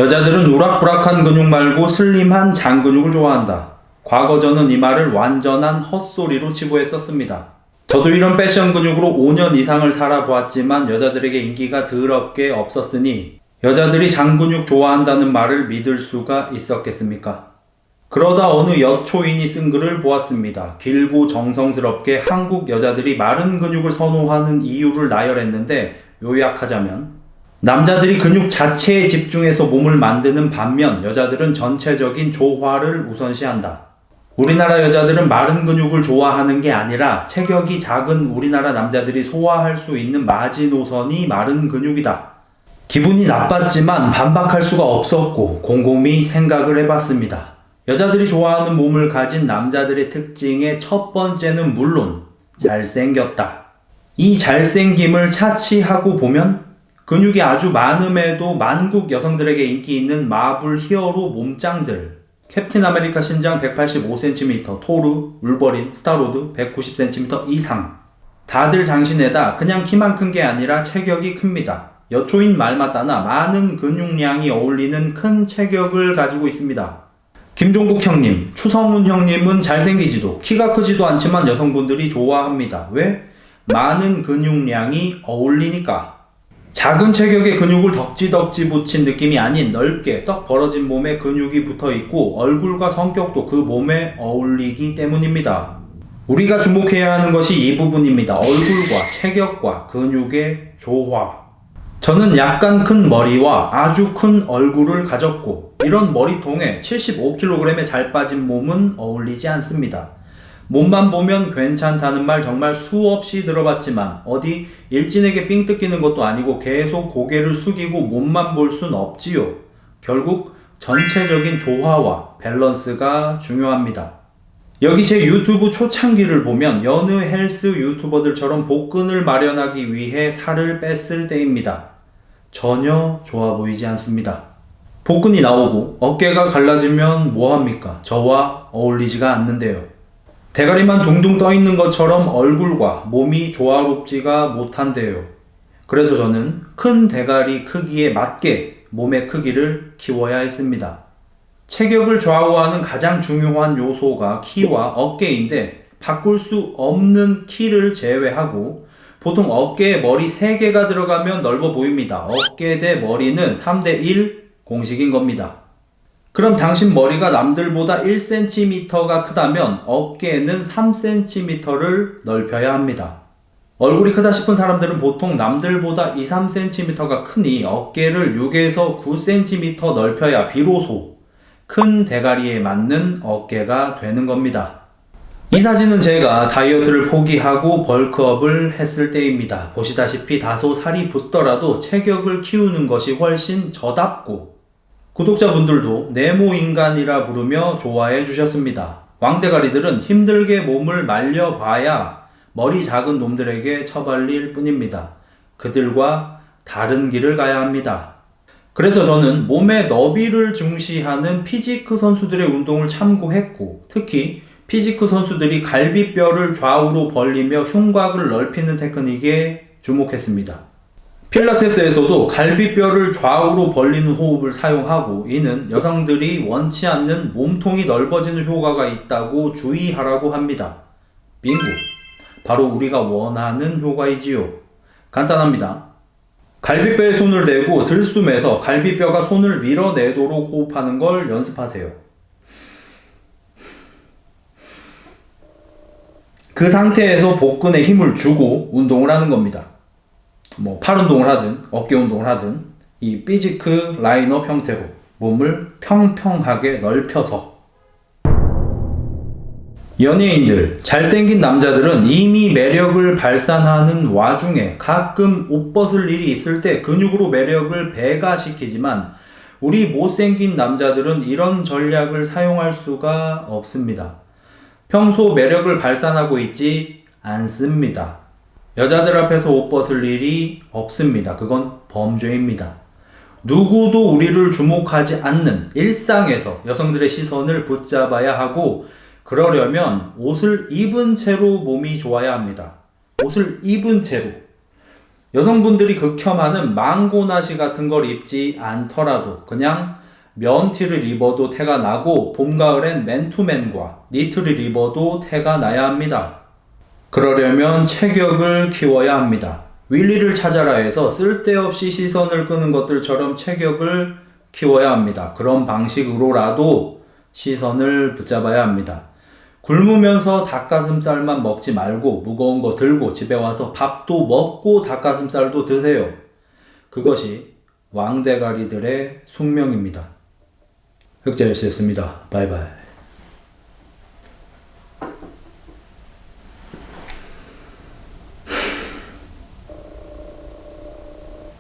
여자들은 우락부락한 근육 말고 슬림한 장근육을 좋아한다. 과거 저는 이 말을 완전한 헛소리로 치부했었습니다. 저도 이런 패션 근육으로 5년 이상을 살아보았지만 여자들에게 인기가 더럽게 없었으니 여자들이 장근육 좋아한다는 말을 믿을 수가 있었겠습니까? 그러다 어느 여초인이 쓴 글을 보았습니다. 길고 정성스럽게 한국 여자들이 마른 근육을 선호하는 이유를 나열했는데 요약하자면 남자들이 근육 자체에 집중해서 몸을 만드는 반면 여자들은 전체적인 조화를 우선시한다. 우리나라 여자들은 마른 근육을 좋아하는 게 아니라 체격이 작은 우리나라 남자들이 소화할 수 있는 마지노선이 마른 근육이다. 기분이 나빴지만 반박할 수가 없었고 곰곰이 생각을 해봤습니다. 여자들이 좋아하는 몸을 가진 남자들의 특징의 첫 번째는 물론 잘생겼다. 이 잘생김을 차치하고 보면 근육이 아주 많음에도 만국 여성들에게 인기 있는 마블 히어로 몸짱들, 캡틴 아메리카 신장 185cm, 토르, 울버린, 스타로드 190cm 이상. 다들 장신에다 그냥 키만 큰 게 아니라 체격이 큽니다. 여초인 말 맞다나 많은 근육량이 어울리는 큰 체격을 가지고 있습니다. 김종국 형님, 추성훈 형님은 잘생기지도 키가 크지도 않지만 여성분들이 좋아합니다. 왜? 많은 근육량이 어울리니까. 작은 체격에 근육을 덕지덕지 붙인 느낌이 아닌 넓게 떡 벌어진 몸에 근육이 붙어있고 얼굴과 성격도 그 몸에 어울리기 때문입니다. 우리가 주목해야 하는 것이 이 부분입니다. 얼굴과 체격과 근육의 조화. 저는 약간 큰 머리와 아주 큰 얼굴을 가졌고 이런 머리통에 75kg의 잘 빠진 몸은 어울리지 않습니다. 몸만 보면 괜찮다는 말 정말 수없이 들어봤지만 어디 일진에게 삥 뜯기는 것도 아니고 계속 고개를 숙이고 몸만 볼 순 없지요. 결국 전체적인 조화와 밸런스가 중요합니다. 여기 제 유튜브 초창기를 보면 여느 헬스 유튜버들처럼 복근을 마련하기 위해 살을 뺐을 때입니다. 전혀 좋아 보이지 않습니다. 복근이 나오고 어깨가 갈라지면 뭐합니까? 저와 어울리지가 않는데요. 대가리만 둥둥 떠있는 것처럼 얼굴과 몸이 조화롭지가 못한데요. 그래서 저는 큰 대가리 크기에 맞게 몸의 크기를 키워야 했습니다. 체격을 좌우하는 가장 중요한 요소가 키와 어깨인데 바꿀 수 없는 키를 제외하고 보통 어깨에 머리 3개가 들어가면 넓어 보입니다. 어깨 대 머리는 3대1 공식인 겁니다. 그럼 당신 머리가 남들보다 1cm가 크다면 어깨는 3cm를 넓혀야 합니다. 얼굴이 크다 싶은 사람들은 보통 남들보다 2, 3cm가 크니 어깨를 6에서 9cm 넓혀야 비로소 큰 대가리에 맞는 어깨가 되는 겁니다. 이 사진은 제가 다이어트를 포기하고 벌크업을 했을 때입니다. 보시다시피 다소 살이 붙더라도 체격을 키우는 것이 훨씬 저답고 구독자분들도 네모인간이라 부르며 좋아해 주셨습니다. 왕대가리들은 힘들게 몸을 말려봐야 머리 작은 놈들에게 처발릴 뿐입니다. 그들과 다른 길을 가야 합니다. 그래서 저는 몸의 너비를 중시하는 피지크 선수들의 운동을 참고했고 특히 피지크 선수들이 갈비뼈를 좌우로 벌리며 흉곽을 넓히는 테크닉에 주목했습니다. 필라테스에서도 갈비뼈를 좌우로 벌리는 호흡을 사용하고 이는 여성들이 원치 않는 몸통이 넓어지는 효과가 있다고 주의하라고 합니다. 빙고! 바로 우리가 원하는 효과이지요. 간단합니다. 갈비뼈에 손을 대고 들숨에서 갈비뼈가 손을 밀어내도록 호흡하는 걸 연습하세요. 그 상태에서 복근에 힘을 주고 운동을 하는 겁니다. 팔 운동을 하든 어깨 운동을 하든 이 피지크 라인업 형태로 몸을 평평하게 넓혀서 연예인들, 잘생긴 남자들은 이미 매력을 발산하는 와중에 가끔 옷 벗을 일이 있을 때 근육으로 매력을 배가시키지만 우리 못생긴 남자들은 이런 전략을 사용할 수가 없습니다. 평소 매력을 발산하고 있지 않습니다. 여자들 앞에서 옷 벗을 일이 없습니다. 그건 범죄입니다. 누구도 우리를 주목하지 않는 일상에서 여성들의 시선을 붙잡아야 하고 그러려면 옷을 입은 채로 몸이 좋아야 합니다. 옷을 입은 채로. 여성분들이 극혐하는 망고나시 같은 걸 입지 않더라도 그냥 면티를 입어도 태가 나고 봄, 가을엔 맨투맨과 니트를 입어도 태가 나야 합니다. 그러려면 체격을 키워야 합니다. 윌리를 찾아라에서 쓸데없이 시선을 끄는 것들처럼 체격을 키워야 합니다. 그런 방식으로라도 시선을 붙잡아야 합니다. 굶으면서 닭가슴살만 먹지 말고 무거운 거 들고 집에 와서 밥도 먹고 닭가슴살도 드세요. 그것이 왕대가리들의 숙명입니다. 흑자일수였습니다. 바이바이.